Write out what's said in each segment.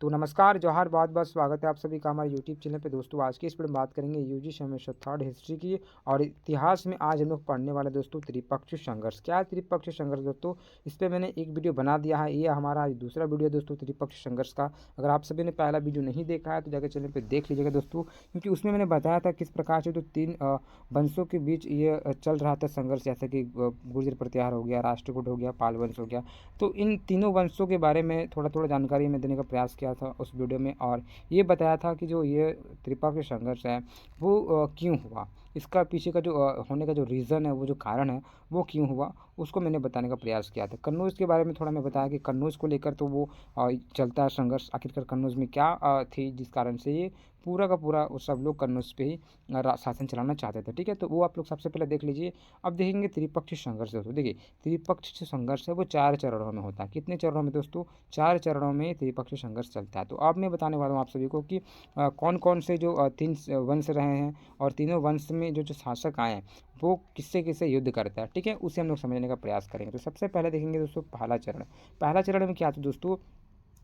तो नमस्कार, जोहार, बहुत-बहुत स्वागत है आप सभी का हमारे यूट्यूब चैनल पे। दोस्तों आज की इस वीडियो में बात करेंगे यूजी सेमेस्टर 3 हिस्ट्री की। और इतिहास में आज हम लोग पढ़ने वाले दोस्तों त्रिपक्षीय संघर्ष। क्या है त्रिपक्षीय संघर्ष दोस्तों? इस पे मैंने एक वीडियो बना दिया है, ये हमारा आज दूसरा वीडियो है दोस्तों त्रिपक्षीय संघर्ष का। अगर आप सभी ने पहला वीडियो नहीं देखा है तो जाकर चैनल पर देख लीजिएगा दोस्तों, क्योंकि उसमें मैंने बताया था किस प्रकार से जो तीन वंशों के बीच ये चल रहा था संघर्ष, जैसे कि गुर्जर प्रतिहार हो गया, राष्ट्रकूट हो गया, पाल वंश हो गया। तो इन तीनों वंशों के बारे में थोड़ा-थोड़ा जानकारी मैं देने का प्रयास किया था उस वीडियो में। और ये बताया था कि जो ये त्रिपक्षीय संघर्ष है वो क्यों हुआ? इसका पीछे का जो होने का जो रीज़न है, वो जो कारण है, वो क्यों हुआ? उसको मैंने बताने का प्रयास किया था। कन्नौज के बारे में थोड़ा मैं बताया कि कन्नौज को लेकर तो वो चलता है संघर्ष। आखिरकार कन्नौज में क्या थी जिस कारण से ये पूरा का पूरा वो सब लोग कन्नौज पे ही शासन चलाना चाहते थे। ठीक है? तो वो आप लोग सबसे पहले देख लीजिए। अब देखेंगे त्रिपक्षीय संघर्ष दोस्तों। देखिए, त्रिपक्षीय संघर्ष है वो 4 चरणों में होता है। कितने चरणों में दोस्तों? 4 चरणों में त्रिपक्षीय संघर्ष चलता है। तो अब मैं बताने वाला हूँ आप सभी को कि कौन-कौन से जो 3 वंश रहे हैं और तीनों वंश में जो शासक आए हैं, वो किससे-किससे युद्ध करता है। ठीक है? उसे हम लोग समझने का प्रयास करेंगे। तो सबसे पहले देखेंगे दोस्तों पहला चरण। पहला चरण में क्या था दोस्तों?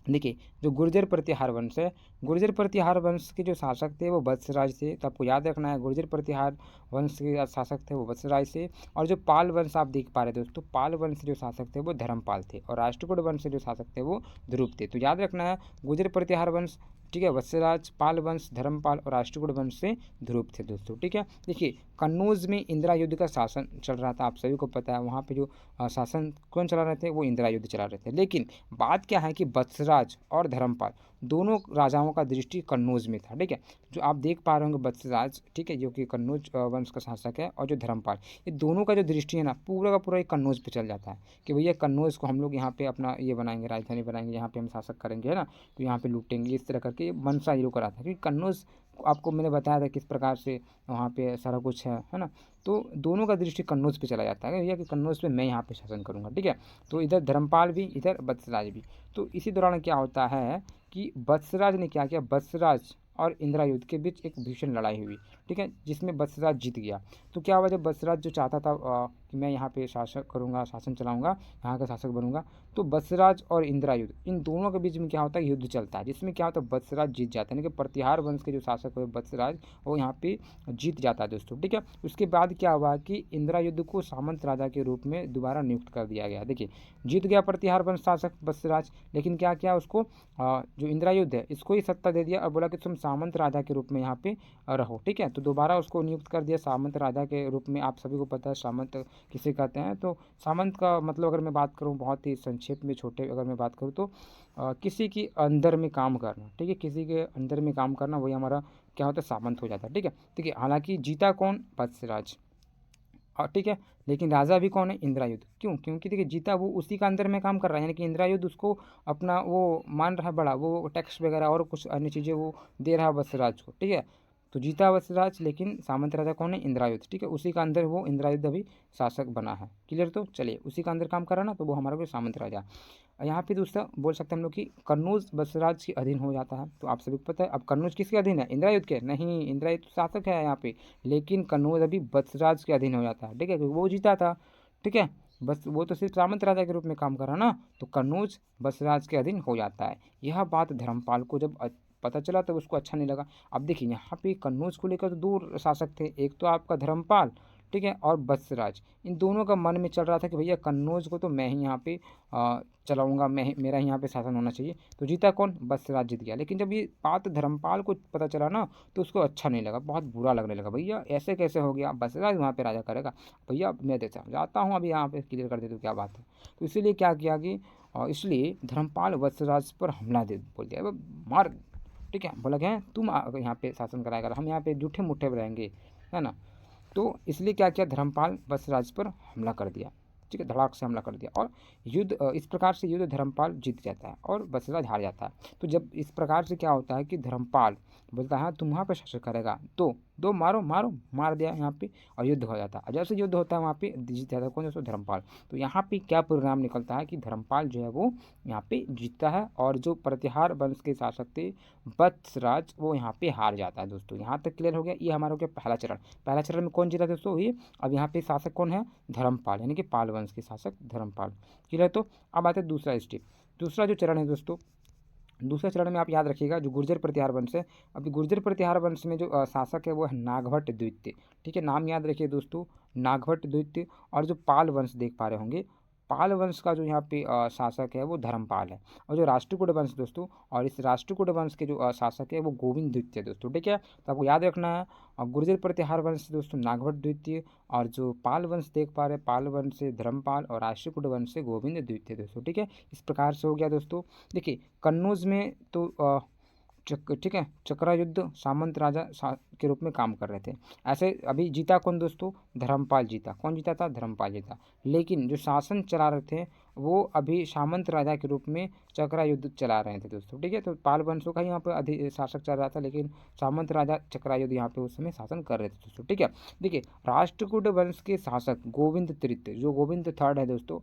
देखिए, जो गुर्जर प्रतिहार वंश है, गुर्जर प्रतिहार वंश के जो शासक थे वो वत्सराज थे। तो आपको याद रखना है, गुर्जर प्रतिहार वंश के शासक थे वो वत्सराज थे। और जो पाल वंश आप देख पा रहे हैं दोस्तों, पाल वंश से जो शासक थे वो धर्मपाल थे। और राष्ट्रकूट वंश से जो शासक थे वो ध्रुव थे। तो याद रखना है, गुर्जर प्रतिहार वंश, ठीक है, वत्सराज, पाल वंश, धर्मपाल और राष्ट्रकूट वंश से ध्रुव थे दोस्तों। ठीक है? देखिए, कन्नौज में इंदिरा युद्ध का शासन चल रहा था, आप सभी को पता है। वहाँ पे जो शासन कौन चला रहे थे? वो इंदिरा युद्ध चला रहे थे। लेकिन बात क्या है कि वत्सराज और धर्मपाल दोनों राजाओं का दृष्टि कन्नौज में था। ठीक है? जो आप देख पा रहे होंगे वत्सराज, ठीक है, जो कि कन्नौज वंश का शासक है, और जो धर्मपाल, ये दोनों का जो दृष्टि है ना, पूरा का पूरा ये कन्नौज पे चल जाता है कि भैया कन्नौज को हम लोग यहाँ पे अपना ये बनाएंगे, राजधानी बनाएंगे, यहाँ पे हम शासक करेंगे, है ना। तो यहाँ पे लूटेंगे, इस तरह करके ये मनसा ये लोग कराता है, क्योंकि कन्नौज आपको मैंने बताया था किस प्रकार से वहाँ पे सारा कुछ है ना। तो दोनों का दृष्टि कन्नौज पे चला जाता है भैया कि कन्नौज पे मैं यहाँ पे शासन करूँगा। ठीक है? तो इधर धर्मपाल भी, इधर वत्सराज भी। तो इसी दौरान क्या होता है कि वत्सराज ने क्या किया, वत्सराज और इंदिरायुध के बीच एक भीषण लड़ाई हुई। ठीक है? जिसमें वत्सराज जीत गया। तो क्या हुआ, जब वत्सराज जो चाहता था कि मैं यहाँ पे शासक करूँगा, शासन चलाऊँगा, यहाँ का शासक बनूँगा, तो वत्सराज और इंदिरायुध इन दोनों के बीच में क्या होता है, युद्ध चलता है, जिसमें क्या होता है, वत्सराज जीत जाता है। यानी कि प्रतिहार वंश के जो शासक हुए वत्सराज, वो यहाँ पे जीत जाता है दोस्तों। ठीक है? उसके बाद क्या हुआ कि इंदिरायुध को सामंत राजा के रूप में दोबारा नियुक्त कर दिया गया। देखिए, जीत गया प्रतिहार वंश शासक वत्सराज, लेकिन क्या किया उसको, जो इंदिरायुध है इसको ही सत्ता दे दिया और बोला कि तुम सामंत राजा के रूप में यहाँ पे रहो। ठीक है? तो दोबारा उसको नियुक्त कर दिया सामंत राजा के रूप में। आप सभी को पता है सामंत किसे कहते हैं। तो सामंत का मतलब अगर मैं बात करूँ बहुत ही संक्षेप में, छोटे अगर मैं बात करूँ तो किसी की अंदर में काम करना। ठीक है? किसी के अंदर में काम करना, वही हमारा क्या होता है, सामंत हो जाता है। ठीक है? देखिए, हालांकि जीता कौन, वत्सराज, और ठीक है, लेकिन राजा भी कौन है, इंद्रायुध। क्यों? क्योंकि देखिए, जीता वो उसी का अंदर में काम कर रहा है, यानी कि इंद्रायुध उसको अपना वो मान रहा है बड़ा, वो टैक्स वगैरह और कुछ अन्य चीज़ें वो दे रहा है वत्सराज को। ठीक है? तो जीता वत्सराज, लेकिन सामंत राजा कौन है, इंद्रायुध। ठीक है? उसी का अंदर वो इंद्रायुध अभी शासक बना है। क्लियर? तो चलिए, उसी का अंदर काम कर रहा है ना, तो वो हमारा कोई सामंत राजा। यहाँ पे दूसरा बोल सकते हैं हम लोग कि कन्नौज वत्सराज के अधीन हो जाता है। तो आप सभी को पता है, अब कन्नौज किसके अधीन है, इंद्रायुध के? नहीं, इंद्रायुध शासक है यहाँ पे, लेकिन कन्नौज अभी वत्सराज के अधीन हो जाता है। ठीक है? क्योंकि वो जीता था। ठीक है? बस वो तो सिर्फ सामंत राजा के रूप में काम कर रहा ना, तो कन्नौज वत्सराज के अधीन हो जाता है। यह बात धर्मपाल को जब पता चला तब उसको अच्छा नहीं लगा। अब देखिए, यहाँ पे कन्नौज को लेकर तो दो शासक थे, एक तो आपका धर्मपाल, ठीक है, और वत्सराज। इन दोनों का मन में चल रहा था कि भैया कन्नौज को तो मैं ही यहाँ पे चलाऊँगा, मेरा ही यहाँ पे शासन होना चाहिए। तो जीता कौन, वत्सराज जीत गया। लेकिन जब ये बात धर्मपाल को पता चला ना, तो उसको अच्छा नहीं लगा, बहुत बुरा लगने लगा। भैया ऐसे कैसे हो गया, वत्सराज वहाँ पे राजा करेगा? भैया मैं देता जाता हूँ, अभी यहाँ पे क्लियर कर देता हूँ क्या बात है। तो इसीलिए क्या किया कि इसलिए धर्मपाल वत्सराज पर हमला दे बोल दिया, अब मार। ठीक है? बोला क्या, तुम यहाँ पे शासन कराएगा, हम यहाँ पे जूठे मुठ्ठे रहेंगे, है ना। तो इसलिए क्या किया, धर्मपाल वत्सराज पर हमला कर दिया। ठीक है? धड़ाक से हमला कर दिया, और युद्ध इस प्रकार से युद्ध धर्मपाल जीत जाता है और वत्सराज हार जाता है। तो जब इस प्रकार से क्या होता है कि धर्मपाल बोलता है, हाँ तुम वहाँ पे शासन करेगा, तो दो मारो मारो, मार दिया यहाँ पे, और युद्ध हो जाता है। और जैसे युद्ध होता है वहाँ पे जीत जाता है कौन, दोस्तों, धर्मपाल। तो यहाँ पे क्या परिणाम निकलता है कि धर्मपाल जो है वो यहाँ पे जीतता है, और जो प्रतिहार वंश के शासक थे वत्सराज, वो यहाँ पे हार जाता है दोस्तों। यहाँ तक क्लियर हो गया। ये हमारा हो गया पहला चरण। पहला चरण में कौन जीता दोस्तों, ये। अब यहाँ पे शासक कौन है, धर्मपाल, यानी कि पाल वंश के शासक धर्मपाल। क्लियर? तो अब आते हैं दूसरा स्टेप। दूसरा जो चरण है दोस्तों, दूसरे चरण में आप याद रखिएगा जो गुर्जर प्रतिहार वंश है, अभी गुर्जर प्रतिहार वंश में जो शासक है वो है नागभट्ट द्वितीय। ठीक है, नाम याद रखिए दोस्तों, नागभट्ट द्वितीय। और जो पाल वंश देख पा रहे होंगे, पाल वंश का जो यहाँ पे शासक है वो धर्मपाल है। और जो राष्ट्रकूट वंश दोस्तों, और इस राष्ट्रकूट वंश के जो शासक है वो गोविंद द्वितीय दोस्तों। ठीक है, तो आपको याद रखना है। और गुर्जर प्रतिहार वंश दोस्तों नागभट्ट द्वितीय, और जो पाल वंश देख पा रहे हैं, पाल वंश से धर्मपाल, और राष्ट्रकूट वंश से गोविंद द्वितीय दोस्तों। ठीक है, इस प्रकार से हो गया दोस्तों। देखिए कन्नौज में तो ठीक है, चक्रा युद्ध सामंत राजा के रूप में काम कर रहे थे। ऐसे अभी जीता कौन दोस्तों, धर्मपाल जीता। कौन जीता था, धर्मपाल जीता। लेकिन जो शासन चला रहे थे वो अभी सामंत राजा के रूप में चक्रा युद्ध चला रहे थे दोस्तों। ठीक है, तो पाल वंशों का यहाँ पर शासक चल रहा था, लेकिन सामंत राजा चक्रा युद्ध यहाँ पे उस समय शासन कर रहे थे दोस्तों। ठीक है, देखिए राष्ट्रकूट वंश के शासक गोविंद तृतीय, जो गोविंद थर्ड है दोस्तों,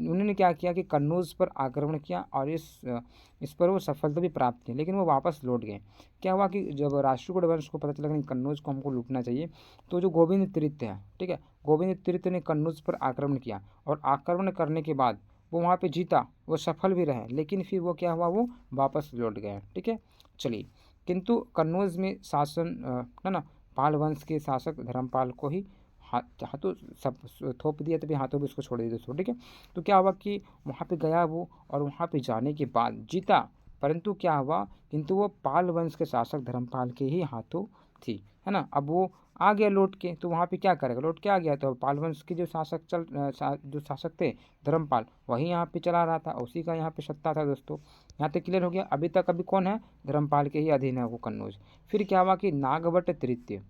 उन्होंने क्या किया कि कन्नौज पर आक्रमण किया, और इस पर वो सफलता भी प्राप्त की, लेकिन वो वापस लौट गए। क्या हुआ कि जब राष्ट्रकूट वंश को पता चला कि कन्नौज को हमको लूटना चाहिए, तो जो गोविंद तृतीय है, ठीक है, गोविंद तृतीय ने कन्नौज पर आक्रमण किया, और आक्रमण करने के बाद वो वहाँ पे जीता, वो सफल भी रहे, लेकिन फिर वो क्या हुआ, वो वापस लौट गए। ठीक है, चलिए, किंतु कन्नौज में शासन है ना, पाल वंश के शासक धर्मपाल को ही हाथों सब थोप दिया, तभी हाथों में उसको छोड़ दिया दोस्तों। ठीक है, तो क्या हुआ कि वहाँ पे गया वो, और वहाँ पे जाने के बाद जीता, परंतु क्या हुआ, किंतु वो पाल वंश के शासक धर्मपाल के ही हाथों थी, है ना। अब वो आ गया लौट के, तो वहाँ पे क्या करेगा, लौट के आ गया, तो पाल वंश के जो जो शासक थे धर्मपाल, वही यहाँ पे चला रहा था, उसी का यहाँ पे सत्ता था दोस्तों। यहाँ तक क्लियर हो गया। अभी तक अभी कौन है, धर्मपाल के ही अधीन है वो कन्नौज। फिर क्या हुआ कि नागभट्ट तृतीय,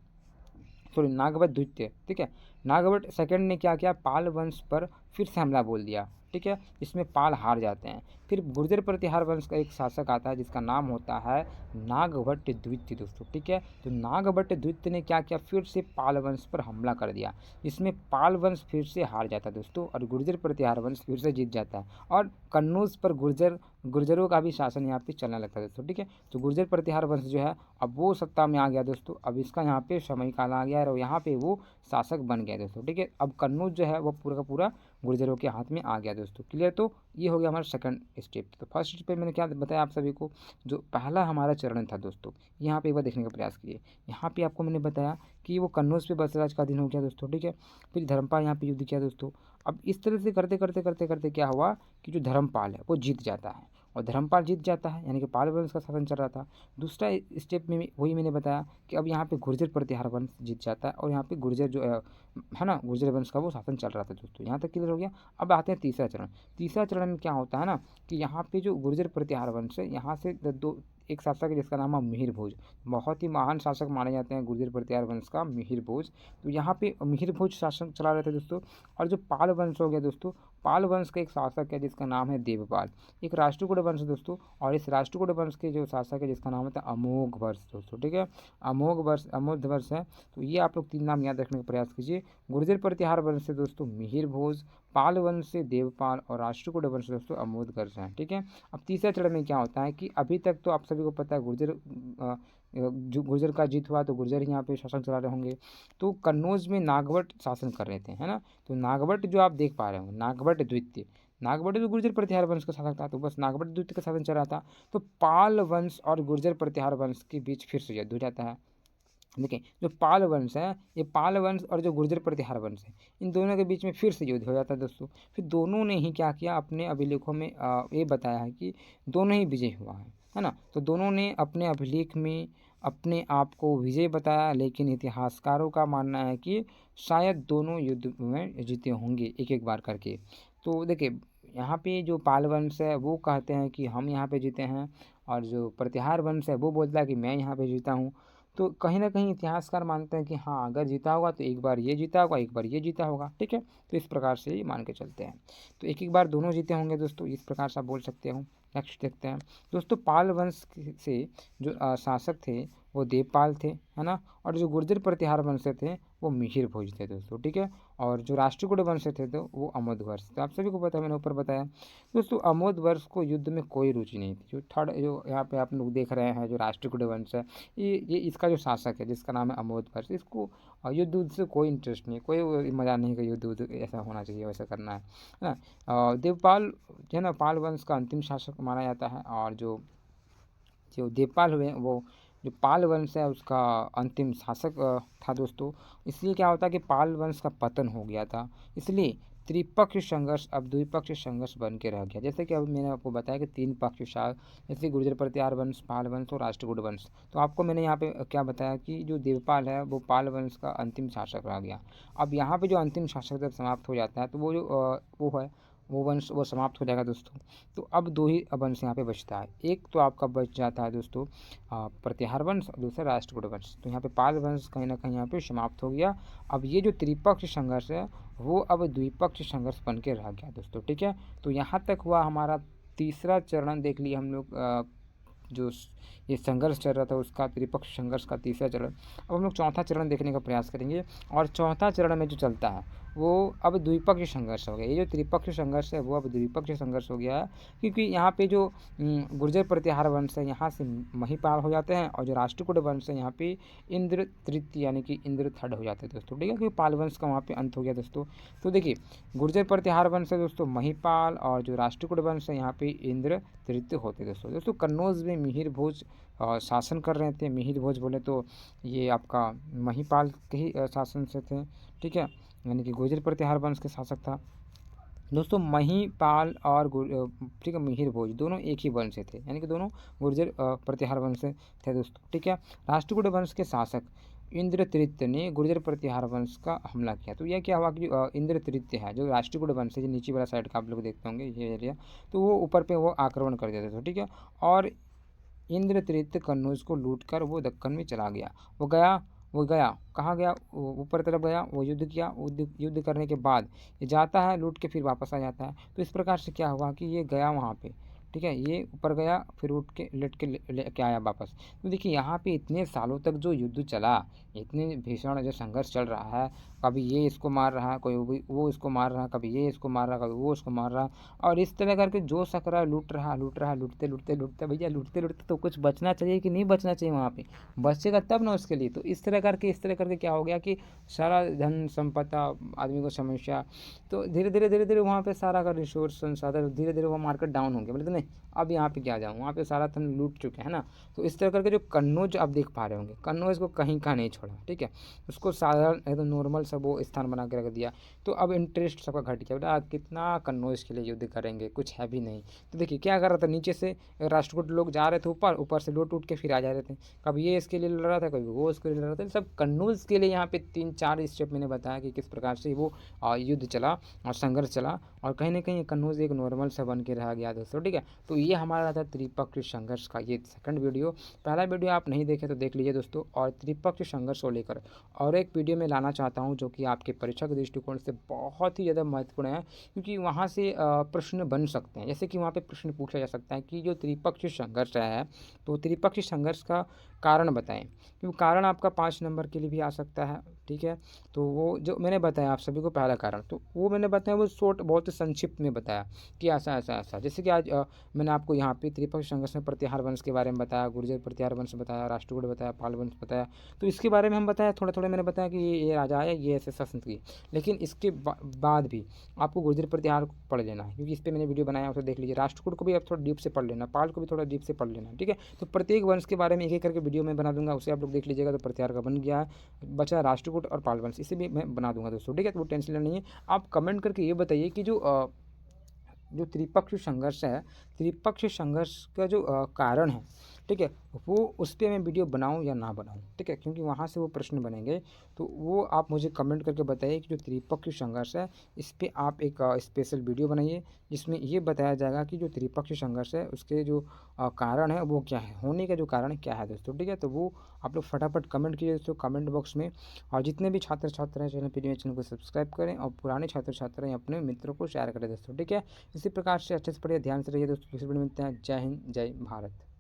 सॉरी नागभट्ट द्वितीय, ठीक है, नागभट्ट सेकंड ने क्या किया, पाल वंश पर फिर से हमला बोल दिया। ठीक है, इसमें पाल हार जाते हैं। फिर गुर्जर प्रतिहार वंश का एक शासक आता है जिसका नाम होता है नागभट्ट द्वितीय दोस्तों। ठीक है, तो नागभट्ट द्वितीय ने क्या किया, फिर से पाल वंश पर हमला कर दिया। इसमें पाल वंश फिर से हार जाता है दोस्तों, और गुर्जर प्रतिहार वंश फिर से जीत जाता है, और कन्नौज पर गुर्जरों का भी शासन यहाँ पे चलने लगता है दोस्तों। ठीक है, तो गुर्जर प्रतिहार वंश जो है अब वो सत्ता में आ गया दोस्तों। अब इसका यहाँ पे समय काल आ गया है, और यहाँ पे वो शासक बन गया दोस्तों। ठीक है, अब कन्नौज जो है वो पूरा का पूरा गुर्जरों के हाथ में आ गया दोस्तों। क्लियर, तो ये हो गया हमारा सेकंड स्टेप। तो फर्स्ट स्टेप पे मैंने क्या बताया आप सभी को, जो पहला हमारा चरण था दोस्तों, यहाँ पे एक बार देखने का प्रयास कीजिए। यहाँ पे आपको मैंने बताया कि वो कन्नौज पे बसराज का अधीन हो गया दोस्तों। ठीक है, फिर धर्मपाल यहाँ पे युद्ध किया दोस्तों। अब इस तरह से करते करते करते करते क्या हुआ कि जो धर्मपाल है वो जीत जाता है, और धर्मपाल जीत जाता है, यानी कि पाल वंश का शासन चल रहा था। दूसरा स्टेप में वही मैंने बताया कि अब यहाँ पे गुर्जर प्रतिहार वंश जीत जाता है, और यहाँ पे गुर्जर जो है ना, गुर्जर वंश का वो शासन चल रहा था दोस्तों। यहाँ तक क्लियर हो गया। अब आते हैं तीसरा चरण। तीसरा चरण में क्या होता है ना कि यहाँ पे जो गुर्जर प्रतिहार वंश है, यहाँ से दो एक शासक है जिसका नाम है मिहिर भोज। बहुत ही महान शासक माने जाते हैं गुर्जर प्रतिहार वंश का मिहिर भोज। तो यहाँ पे मिहिर भोज शासन चला रहे थे दोस्तों। और जो पाल वंश हो गया दोस्तों, पाल वंश का एक शासक है जिसका नाम है देवपाल। एक राष्ट्रकूट वंश दोस्तों, और इस राष्ट्रकूट वंश के जो शासक है जिसका नाम होता है अमोघ वर्ष दोस्तों। ठीक है, अमोघ वर्ष, अमोघ वर्ष है। तो ये आप लोग तीन नाम याद रखने का प्रयास कीजिए। गुर्जर प्रतिहार वंश से दोस्तों मिहिर भोज, पाल वंश से देवपाल, और राष्ट्रकूट वंश दोस्तों अमोघ वर्ष है। ठीक है, अब तीसरे चरण में क्या होता है कि अभी तक तो आप सभी को पता है जो गुर्जर का जीत हुआ, तो गुर्जर ही यहाँ पे शासन चला रहे होंगे। तो कन्नौज में नागभट्ट शासन कर रहे थे, है ना। तो नागभट्ट जो आप देख पा रहे हो, नागभट्ट द्वितीय, नागभट्ट तो गुर्जर प्रतिहार वंश का शासक था, तो बस नागभट्ट द्वितीय का शासन चल रहा था। तो पाल वंश और गुर्जर प्रतिहार वंश के बीच फिर से युद्ध हो जाता है। देखिए जो पाल वंश है, ये पाल वंश और जो गुर्जर प्रतिहार वंश है, इन दोनों के बीच में फिर से युद्ध हो जाता है दोस्तों। फिर दोनों ने ही क्या किया, अपने अभिलेखों में ये बताया है कि दोनों ही विजय हुआ है ना। तो दोनों ने अपने अभिलेख में अपने आप को विजय बताया, लेकिन इतिहासकारों का मानना है कि शायद दोनों युद्ध में जीते होंगे एक एक बार करके। तो देखिए यहाँ पे जो पाल वंश है वो कहते हैं कि हम यहाँ पे जीते हैं, और जो प्रतिहार वंश है वो बोलता है कि मैं यहाँ पे जीता हूँ। तो कहीं ना कहीं इतिहासकार मानते हैं कि हाँ, अगर जीता होगा तो एक बार ये जीता होगा, एक बार ये जीता होगा। ठीक है, तो इस प्रकार से ही मान के चलते हैं। तो एक एक बार दोनों जीते होंगे दोस्तों, इस प्रकार से आप बोल सकते हो। नेक्स्ट देखते हैं दोस्तों, पाल वंश से जो शासक थे वो देवपाल थे, है ना। और जो गुर्जर प्रतिहार वंश से थे वो मिहिर भोज थे दोस्तों। ठीक है, और जो राष्ट्रकूट वंश से थे तो वो अमोद वर्ष। तो आप सभी को पता है, मैंने ऊपर बताया दोस्तों, अमोद वर्ष को युद्ध में कोई रुचि नहीं थी। जो थर्ड, जो यहाँ पे आप लोग देख रहे हैं, जो राष्ट्रकूट वंश है, ये इसका जो शासक है जिसका नाम है अमोद वर्ष, इसको युद्ध उद्ध से कोई इंटरेस्ट नहीं, कोई मजा नहीं कि युद्ध उद्ध ऐसा होना चाहिए, वैसा करना है ना। देवपाल जो है ना, पाल वंश का अंतिम शासक माना जाता है। और जो जो देवपाल हुए वो जो पाल वंश है उसका अंतिम शासक था दोस्तों। इसलिए क्या होता है कि पाल वंश का पतन हो गया था, इसलिए त्रिपक्षीय संघर्ष अब द्विपक्षीय संघर्ष बन के रह गया। जैसे कि अब मैंने आपको बताया कि 3 पक्षीय जैसे गुर्जर प्रतिहार वंश, पाल वंश और राष्ट्रकूट वंश। तो आपको मैंने यहाँ पे क्या बताया कि जो देवपाल है वो पाल वंश का अंतिम शासक रह गया। अब यहाँ पे जो अंतिम शासक जब समाप्त हो जाता है तो वो जो वो है वो वंश वो समाप्त हो जाएगा दोस्तों। तो अब 2 ही वंश यहाँ पे बचता है। एक तो आपका बच जाता है दोस्तों प्रतिहार वंश और दूसरा राष्ट्रकूट वंश। तो यहाँ पे पाल वंश कहीं ना कहीं यहाँ पे समाप्त हो गया। अब ये जो त्रिपक्षीय संघर्ष है वो अब द्विपक्षीय संघर्ष बन के रह गया दोस्तों। ठीक है, तो यहाँ तक हुआ हमारा तीसरा चरण देख लिया हम लोग जो ये संघर्ष चल रहा था उसका, त्रिपक्षीय संघर्ष का तीसरा चरण। अब हम लोग चौथा चरण देखने का प्रयास करेंगे और चौथा चरण में जो चलता है वो अब द्विपक्षीय संघर्ष हो गया। ये जो त्रिपक्षीय संघर्ष है वो अब द्विपक्षीय संघर्ष हो गया है, क्योंकि यहाँ पे जो गुर्जर प्रतिहार वंश है यहाँ से महिपाल हो जाते हैं और जो राष्ट्रकूट वंश है यहाँ पे इंद्र तृतीय यानी कि इंद्र थर्ड हो जाते हैं दोस्तों। ठीक है, क्योंकि पाल वंश का वहाँ पे अंत हो गया दोस्तों। तो देखिए गुर्जर प्रतिहार वंश है दोस्तों महिपाल और जो राष्ट्रकूट वंश है यहाँ पे इंद्र तृतीय होते दोस्तों। दोस्तों कन्नौज में मिहिर भोज शासन कर रहे थे। मिहिर भोज बोले तो ये आपका महिपाल के ही शासन से थे। ठीक है, यानी कि गुर्जर प्रतिहार वंश के शासक था दोस्तों महिपाल और ठीक है मिहिर भोज दोनों एक ही वंश से थे, यानी कि दोनों गुर्जर प्रतिहार वंश से थे दोस्तों। ठीक है, राष्ट्रकूट वंश के शासक इंद्र तृतीय ने गुर्जर प्रतिहार वंश का हमला किया। तो यह क्या हुआ कि इंद्र तृतीय है जो राष्ट्रकूट वंश है, जो नीचे वाला साइड का आप लोग देखते होंगे ये एरिया, तो वो ऊपर पे वो आक्रमण कर देते थे। ठीक है, और इंद्र तृतीय कन्नौज को लूटकर वो दक्कन में चला गया। वो गया कहाँ गया, ऊपर तरफ गया, वो युद्ध किया। युद्ध करने के बाद ये जाता है लूट के फिर वापस आ जाता है। तो इस प्रकार से क्या हुआ कि ये गया वहाँ पे, ठीक है, ये ऊपर गया फिर उठ के लेट के लेके आया वापस। तो देखिए यहाँ पे इतने सालों तक जो युद्ध चला, इतने भीषण जो संघर्ष चल रहा है, कभी ये इसको मार रहा है, कोई वो इसको मार रहा है, कभी ये इसको मार रहा है, कभी वो इसको मार रहा है, और इस तरह करके जो सक रहा है लूट रहा है, लूटते लूटते लूटते भैया लूटते लूटते तो कुछ बचना चाहिए कि नहीं बचना चाहिए, वहाँ पे बचेगा तब ना उसके लिए। तो इस तरह करके क्या हो गया कि सारा धन संपदा आदमी को समस्या, तो धीरे धीरे वहाँ पे सारा का रिसोर्स संसाधन धीरे धीरे वो मार्केट डाउन हो गया। बोले तो नहीं अब यहाँ पे क्या जाऊँ, वहाँ पे सारा धन लूट चुके हैं ना। तो इस तरह करके जो कन्नौज आप देख पा रहे होंगे, कन्नौज को कहीं का नहीं छोड़ा। ठीक है, उसको साधारण एकदम नॉर्मल सब वो स्थान बना के रख दिया। तो अब इंटरेस्ट सबका घट गया, बेटा कितना कन्नौज के लिए युद्ध करेंगे, कुछ है भी नहीं। तो देखिए क्या कर रहा था, नीचे से राष्ट्रकूट लोग जा रहे थे ऊपर, ऊपर से लूट उठ के फिर आ जा रहे थे। कभी ये इसके लिए लड़ रहा था, कभी वो इसके लिए लड़ रहा था। सब कन्नौज के लिए यहाँ पे 3-4 स्टेप मैंने बताया कि किस प्रकार से वो युद्ध चला और संघर्ष चला, और कहीं ना कहीं कन्नौज एक नॉर्मल सा बन के रह गया दोस्तों। ठीक है, तो ये हमारा था त्रिपक्षीय संघर्ष का ये सेकंड वीडियो। पहला वीडियो आप नहीं देखे तो देख लीजिए दोस्तों। और त्रिपक्षीय संघर्ष को लेकर और एक वीडियो में लाना चाहता हूँ जो कि आपके परीक्षा के दृष्टिकोण से बहुत ही ज़्यादा महत्वपूर्ण है, क्योंकि वहाँ से प्रश्न बन सकते हैं। जैसे कि वहाँ पे प्रश्न पूछा जा सकता है कि जो त्रिपक्षीय संघर्ष है तो त्रिपक्षीय संघर्ष का कारण बताएं, क्योंकि कारण आपका 5 नंबर के लिए भी आ सकता है। ठीक है, तो वो जो मैंने बताया आप सभी को पहला कारण, तो वो मैंने बताया वो शॉर्ट बहुत ही संक्षिप्त में बताया कि ऐसा ऐसा ऐसा। जैसे कि आज मैंने आपको यहाँ पे त्रिपक्षीय संघर्ष में प्रतिहार वंश के बारे में बताया, गुर्जर प्रतिहार वंश बताया, राष्ट्रकूट बताया, पाल वंश बताया। तो इसके बारे में हम बताया थोड़ा थोड़ा, मैंने बताया कि ये राजा है, ये ऐसे शासन की। लेकिन इसके बाद भी आपको गुर्जर प्रतिहार पढ़ लेना है, क्योंकि इस पर मैंने वीडियो बनाया, उसे देख लीजिए। राष्ट्रकूट को भी आप थोड़ा डीप से पढ़ लेना, पाल को भी थोड़ा डीप से पढ़ लेना। ठीक है, तो प्रत्येक वंश के बारे में एक एक करके वीडियो में बना दूंगा, उसे आप लोग देख लीजिएगा। तो प्रतिहार का बन गया है, बचा राष्ट्रकूट और पाल वंश, इसे भी मैं बना दूंगा दोस्तों। ठीक है, तो वो टेंशन नहीं है। आप कमेंट करके ये बताइए कि जो त्रिपक्षीय संघर्ष है, त्रिपक्षीय संघर्ष का जो कारण है, ठीक है, वो उस पर मैं वीडियो बनाऊं या ना बनाऊं। ठीक है, क्योंकि वहाँ से वो प्रश्न बनेंगे। तो वो आप मुझे कमेंट करके बताइए कि जो त्रिपक्षीय संघर्ष है इस पर आप एक स्पेशल वीडियो बनाइए, जिसमें ये बताया जाएगा कि जो त्रिपक्षीय संघर्ष है उसके जो कारण है वो क्या है, होने का जो कारण क्या है दोस्तों। ठीक है, तो वो आप लोग फटाफट कमेंट कीजिए दोस्तों कमेंट बॉक्स में। और जितने भी छात्र छात्र हैं चैनल को सब्सक्राइब करें, और पुराने छात्र छात्र हैं अपने मित्रों को शेयर करें दोस्तों। ठीक है, इसी प्रकार से अच्छे से पढ़िए, ध्यान से रहिए दोस्तों। किसी वीडियो में मिलते हैं। जय हिंद, जय भारत।